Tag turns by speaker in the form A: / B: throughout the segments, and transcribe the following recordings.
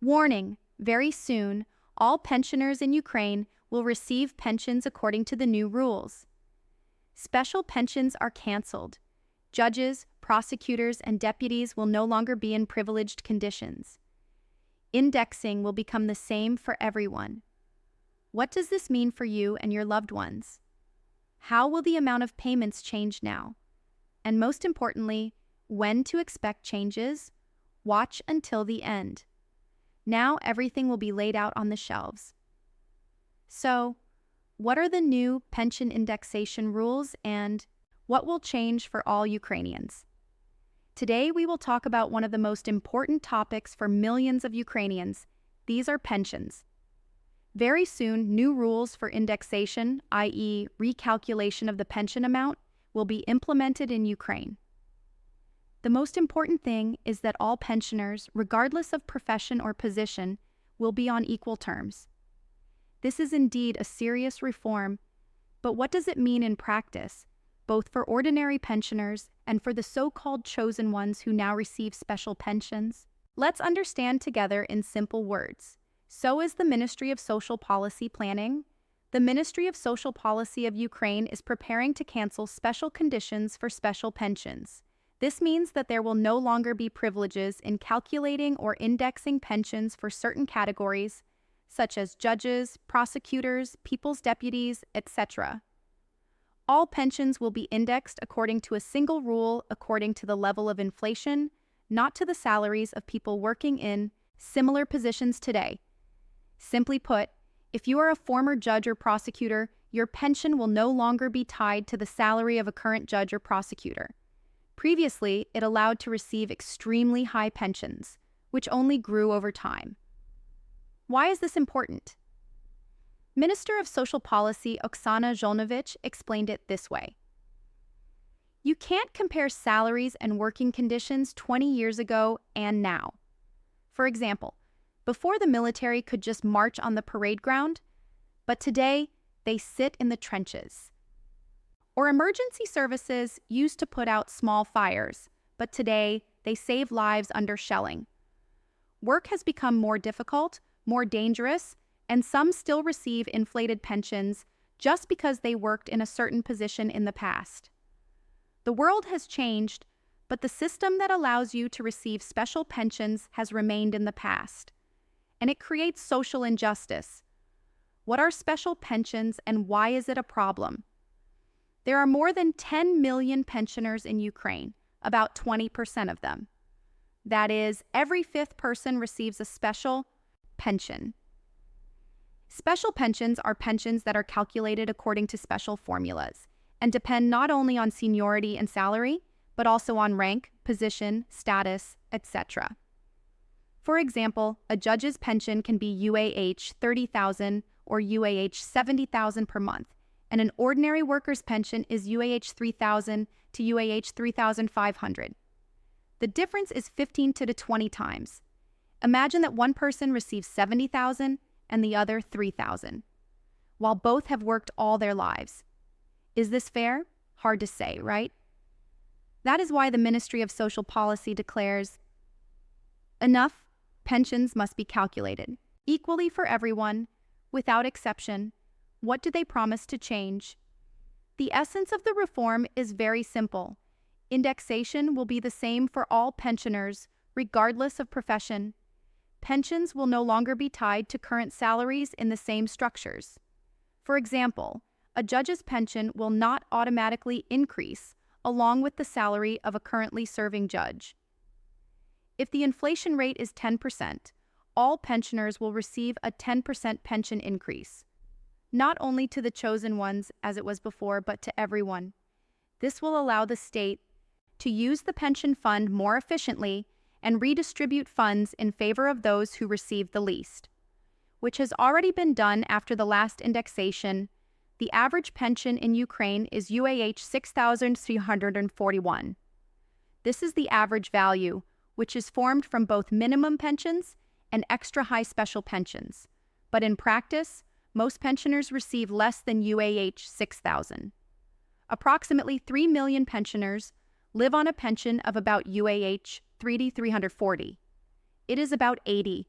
A: Warning: very soon, all pensioners in Ukraine will receive pensions according to the new rules. Special pensions are canceled. Judges, prosecutors, and deputies will no longer be in privileged conditions. Indexing will become the same for everyone. What does this mean for you and your loved ones? How will the amount of payments change now? And most importantly, when to expect changes? Watch until the end. Now everything will be laid out on the shelves. So, what are the new pension indexation rules and what will change for all Ukrainians? Today we will talk about one of the most important topics for millions of Ukrainians. These are pensions. Very soon, new rules for indexation, i.e., recalculation of the pension amount, will be implemented in Ukraine. The most important thing is that all pensioners, regardless of profession or position, will be on equal terms. This is indeed a serious reform, but what does it mean in practice, both for ordinary pensioners and for the so-called chosen ones who now receive special pensions? Let's understand together in simple words. So is the Ministry of Social Policy planning? The Ministry of Social Policy of Ukraine is preparing to cancel special conditions for special pensions. This means that there will no longer be privileges in calculating or indexing pensions for certain categories, such as judges, prosecutors, people's deputies, etc. All pensions will be indexed according to a single rule according to the level of inflation, not to the salaries of people working in similar positions today. Simply put, if you are a former judge or prosecutor, your pension will no longer be tied to the salary of a current judge or prosecutor. Previously, it allowed to receive extremely high pensions, which only grew over time. Why is this important? Minister of Social Policy Oksana Zholnovich explained it this way. You can't compare salaries and working conditions 20 years ago and now. For example, before the military could just march on the parade ground, but today they sit in the trenches. Or emergency services used to put out small fires, but today they save lives under shelling. Work has become more difficult, more dangerous, and some still receive inflated pensions just because they worked in a certain position in the past. The world has changed, but the system that allows you to receive special pensions has remained in the past. And it creates social injustice. What are special pensions and why is it a problem? There are more than 10 million pensioners in Ukraine, about 20% of them. That is, every fifth person receives a special pension. Special pensions are pensions that are calculated according to special formulas and depend not only on seniority and salary, but also on rank, position, status, etc. For example, a judge's pension can be UAH 30,000 or UAH 70,000 per month, and an ordinary worker's pension is UAH 3,000 to UAH 3,500. The difference is 15 to 20 times. Imagine that one person receives 70,000 and the other 3,000, while both have worked all their lives. Is this fair? Hard to say, right? That is why the Ministry of Social Policy declares, enough pensions must be calculated, equally for everyone, without exception. What do they promise to change? The essence of the reform is very simple. Indexation will be the same for all pensioners, regardless of profession. Pensions will no longer be tied to current salaries in the same structures. For example, a judge's pension will not automatically increase along with the salary of a currently serving judge. If the inflation rate is 10%, all pensioners will receive a 10% pension increase, not only to the chosen ones as it was before, but to everyone. This will allow the state to use the pension fund more efficiently and redistribute funds in favor of those who receive the least, which has already been done after the last indexation. The average pension in Ukraine is UAH 6,341. This is the average value, which is formed from both minimum pensions and extra high special pensions. But in practice, most pensioners receive less than UAH 6,000. Approximately 3 million pensioners live on a pension of about UAH 3,340. It is about 80.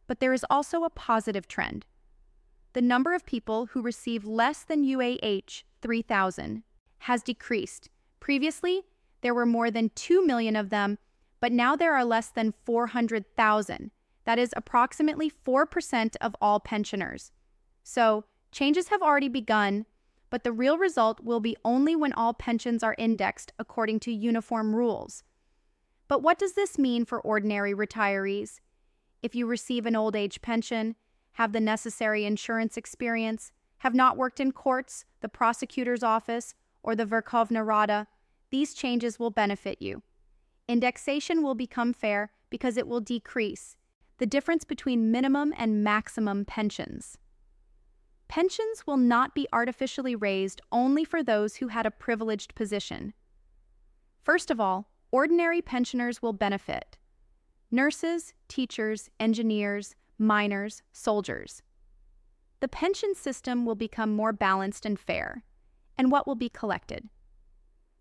A: But there is also a positive trend. The number of people who receive less than UAH 3,000 has decreased. Previously, there were more than 2 million of them, but now there are less than 400,000. That is approximately 4% of all pensioners. So, changes have already begun, but the real result will be only when all pensions are indexed according to uniform rules. But what does this mean for ordinary retirees? If you receive an old age pension, have the necessary insurance experience, have not worked in courts, the prosecutor's office, or the Verkhovna Rada, these changes will benefit you. Indexation will become fair because it will decrease the difference between minimum and maximum pensions. Pensions will not be artificially raised only for those who had a privileged position. First of all, ordinary pensioners will benefit. Nurses, teachers, engineers, miners, soldiers. The pension system will become more balanced and fair. And what will be collected?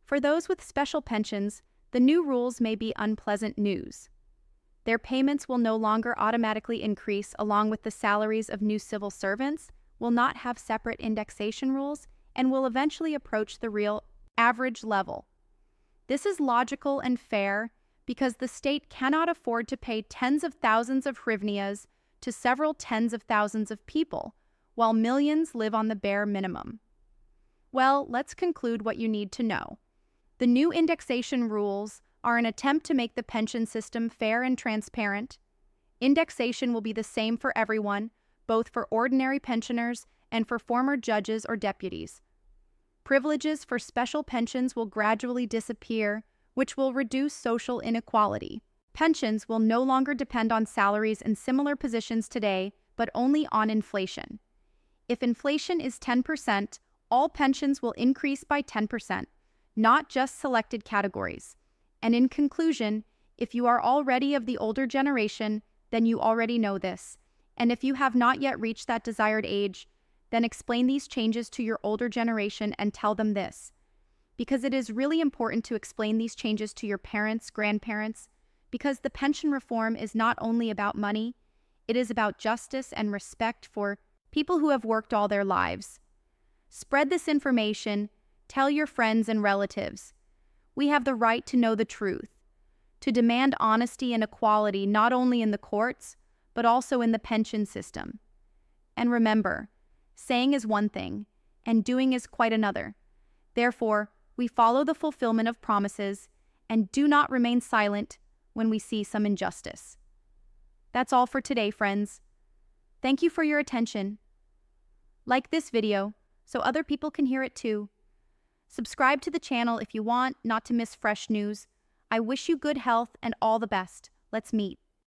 A: For those with special pensions, the new rules may be unpleasant news. Their payments will no longer automatically increase along with the salaries of new civil servants, will not have separate indexation rules, and will eventually approach the real average level. This is logical and fair because the state cannot afford to pay tens of thousands of hryvnias to several tens of thousands of people, while millions live on the bare minimum. Well, let's conclude what you need to know. The new indexation rules are an attempt to make the pension system fair and transparent. Indexation will be the same for everyone, both for ordinary pensioners and for former judges or deputies. Privileges for special pensions will gradually disappear, which will reduce social inequality. Pensions will no longer depend on salaries in similar positions today, but only on inflation. If inflation is 10%, all pensions will increase by 10%, not just selected categories. And in conclusion, if you are already of the older generation, then you already know this. And if you have not yet reached that desired age, then explain these changes to your older generation and tell them this. Because it is really important to explain these changes to your parents, grandparents, because the pension reform is not only about money, it is about justice and respect for people who have worked all their lives. Spread this information, tell your friends and relatives. We have the right to know the truth, to demand honesty and equality not only in the courts, but also in the pension system. And remember, saying is one thing, and doing is quite another. Therefore, we follow the fulfillment of promises and do not remain silent when we see some injustice. That's all for today, friends. Thank you for your attention. Like this video so other people can hear it too. Subscribe to the channel if you want not to miss fresh news. I wish you good health and all the best. Let's meet.